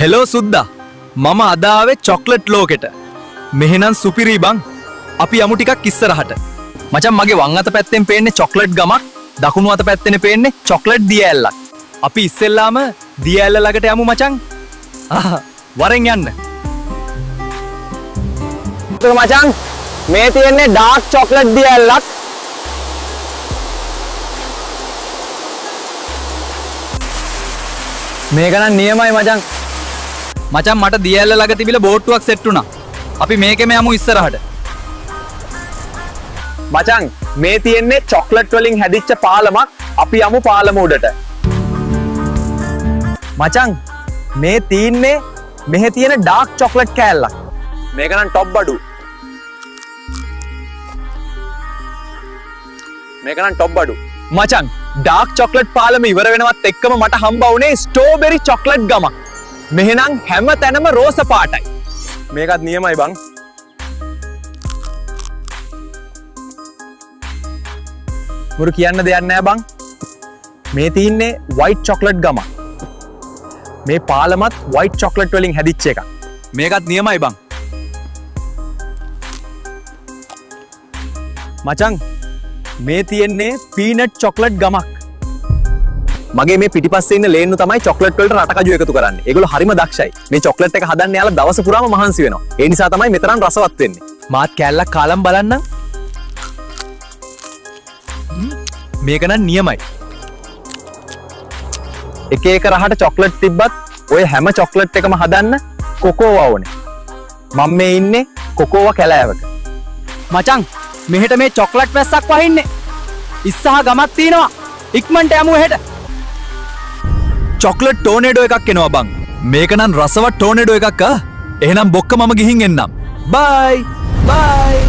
Hello සුද්දා මම අද ආවේ චොක්ලට් ලෝකෙට. මෙහෙනම් සුපිරි බං. අපි යමු ටිකක් ඉස්සරහට. මචං මගේ වම් අත පැත්තෙන් පේන්නේ චොක්ලට් ගමක්. දකුණු අත පැත්තෙන් පේන්නේ චොක්ලට් දිය ඇල්ලක්. අපි ඉස්සෙල්ලාම දිය ඇල්ල ළඟට යමු මචං. වරෙන් යන්න. මචං මේ තියෙන්නේ ඩාර්ක් චොක්ලට් දිය ඇල්ලක්. මේක නම් නියමයි මචං. මචං මට දිය ඇල්ල ළඟ තිබිලා බෝට්ටුවක් සෙට් වුණා. අපි මේකෙම යමු ඉස්සරහට. මචං මේ තියෙන්නේ චොක්ලට් වලින් හැදිච්ච පාලමක්. අපි යමු පාලම උඩට. මචං මේ තියෙන්නේ මෙහෙ තියෙන ඩාර්ක් චොක්ලට් කෑල්ලක්. මේක නම් টොප් බඩු. මේක නම් টොප් බඩු. මචං ඩාර්ක් චොක්ලට් පාලම ඉවර වෙනවත් එක්කම මට හම්බ වුණේ ස්ට්‍රෝබෙරි චොක්ලට් ගමක්. මෙහෙනම් හැම තැනම රෝස පාටයි. මේකත් නියමයි බං. මුරු කියන්න දෙයක් නෑ බං. මේ තියෙන්නේ වයිට් චොක්ලට් ගමක්. මේ පාලමත් වයිට් චොක්ලට් වලින් හැදිච්ච එකක්. මේකත් නියමයි බං. මචං මේ තියෙන්නේ පීනට් චොක්ලට් ගමක්. මගේ මේ පිටිපස්සේ ඉන්න ලේන්නු තමයි චොක්ලට් වලට රටකජු එකතු කරන්නේ. ඒගොල්ලෝ හරිම දක්ෂයි. මේ චොක්ලට් එක හදන්න යාලා දවස පුරාම මහන්සි වෙනවා. ඒ නිසා තමයි මෙතරම් රසවත් වෙන්නේ. මාත් කෑල්ලක් කාලම් බලන්නම්. මේක නම් නියමයි. එක එක රහට චොක්ලට් තිබ්බත් ඔය හැම චොක්ලට් එකම හදන්න කොකෝවා ඕනේ. මම මේ ඉන්නේ කොකෝවා කැලෑවක. මචං මෙහෙට මේ චොක්ලට් වැස්සක් වහින්නේ. ඉස්සහ ගමක් තියෙනවා. ඉක්මනට යමු එහෙට. චොක්ලට් ටෝනේඩෝ එකක් එනවා බං. මේක නම් රසවත් ටෝනේඩෝ එකක් ආ. එහෙනම් බොක්ක මම ගිහින් එන්නම්. බයි. බයි.